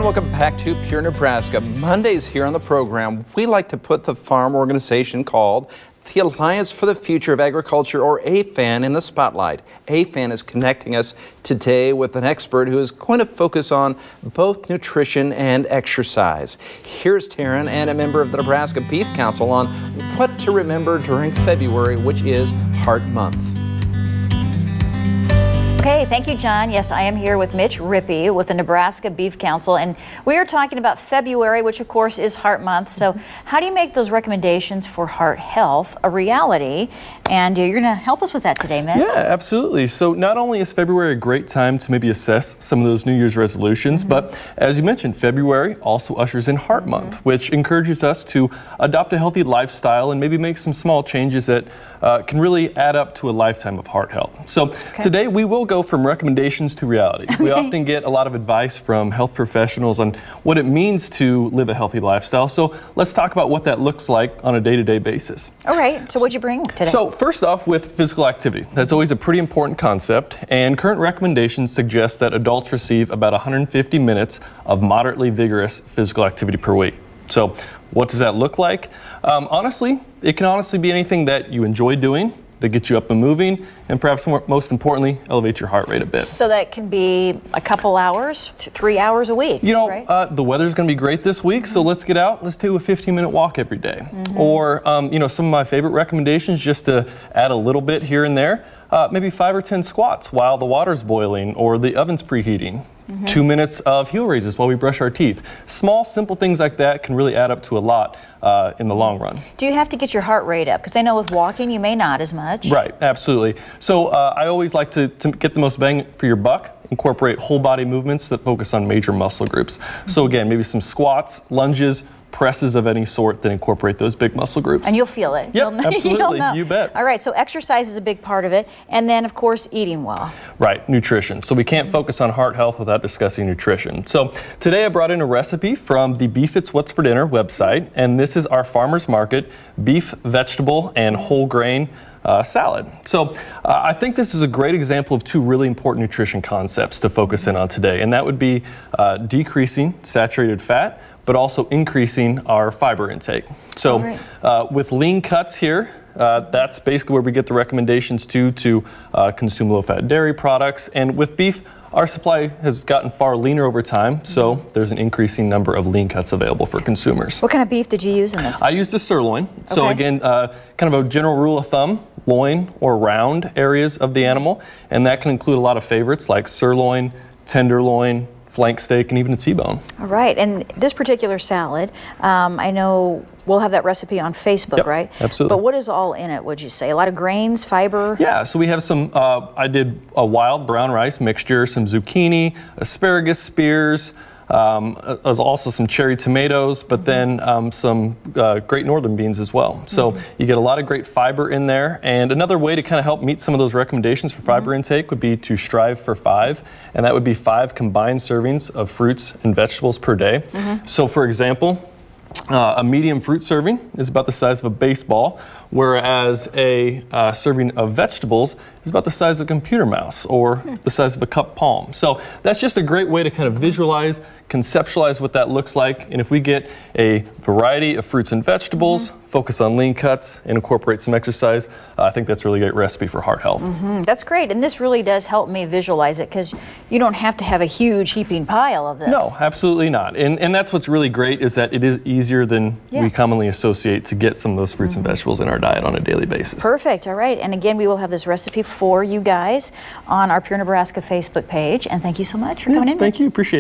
And welcome back to Pure Nebraska. Mondays here on the program, we like to put the farm organization called the Alliance for the Future of Agriculture, or AFAN, in the spotlight. AFAN is connecting us today with an expert who is going to focus on both nutrition and exercise. Here's Taryn and a member of the Nebraska Beef Council on what to remember during February, which is Heart Month. Okay, thank you, John. Yes, I am here with Mitch Rippe with the Nebraska Beef Council, and we are talking about February, which of course is Heart Month. So how do you make those recommendations for heart health a reality? And you're going to help us with that today, Mitch. Yeah, absolutely. So not only is February a great time to maybe assess some of those New Year's resolutions, but as you mentioned, February also ushers in Heart Month, which encourages us to adopt a healthy lifestyle and maybe make some small changes that can really add up to a lifetime of heart health. So today we will go from recommendations to reality. We often get a lot of advice from health professionals on what it means to live a healthy lifestyle. So let's talk about what that looks like on a day-to-day basis. All right, so what'd you bring today? So first off, with physical activity. That's always a pretty important concept, and current recommendations suggest that adults receive about 150 minutes of moderately vigorous physical activity per week. So what does that look like? Honestly, it can honestly be anything that you enjoy doing, that gets you up and moving, and perhaps most importantly, elevate your heart rate a bit. So that can be a couple hours to 3 hours a week. You know, right? The weather's going to be great this week, so let's get out. Let's do a 15-minute walk every day. Or, you know, some of my favorite recommendations, just to add a little bit here and there, maybe 5 or 10 squats while the water's boiling or the oven's preheating. 2 minutes of heel raises while we brush our teeth. Small, simple things like that can really add up to a lot in the long run. Do you have to get your heart rate up? Because I know with walking, you may not as much. Right, absolutely. So I always like to get the most bang for your buck, incorporate whole body movements that focus on major muscle groups. So again, maybe some squats, lunges, presses of any sort that incorporate those big muscle groups. And you'll feel it. Yep, absolutely, you bet. All right, so exercise is a big part of it, and then of course eating well. Right, nutrition. So we can't focus on heart health without discussing nutrition. So today I brought in a recipe from the Beef It's What's for Dinner website, and this is our farmer's market beef, vegetable, and whole grain salad. So I think this is a great example of two really important nutrition concepts to focus in on today, and that would be decreasing saturated fat, but also increasing our fiber intake. So with lean cuts here, that's basically where we get the recommendations to consume low-fat dairy products. And with beef, our supply has gotten far leaner over time, so there's an increasing number of lean cuts available for consumers. What kind of beef did you use in this? I used a sirloin. So again, kind of a general rule of thumb, loin or round areas of the animal, and that can include a lot of favorites like sirloin, tenderloin, flank steak, and even a T-bone. All right, and this particular salad, I know we'll have that recipe on Facebook, right? Absolutely. But what is all in it, would you say? A lot of grains, fiber? Yeah, so we have some, I did a wild brown rice mixture, some zucchini, asparagus spears, there's also some cherry tomatoes, but then some great northern beans as well. So you get a lot of great fiber in there. And another way to kind of help meet some of those recommendations for fiber intake would be to strive for 5, and that would be 5 combined servings of fruits and vegetables per day. So for example, a medium fruit serving is about the size of a baseball, whereas a serving of vegetables is about the size of a computer mouse or the size of a cup palm. So that's just a great way to kind of visualize, conceptualize what that looks like. And if we get a variety of fruits and vegetables, focus on lean cuts, and incorporate some exercise, I think that's a really great recipe for heart health. That's great, and this really does help me visualize it, because you don't have to have a huge heaping pile of this. No, absolutely not. And that's what's really great, is that it is easier than we commonly associate to get some of those fruits and vegetables in our diet on a daily basis. Perfect, all right. And again, we will have this recipe for you guys on our Pure Nebraska Facebook page, and thank you so much for coming in. Thank you, appreciate it.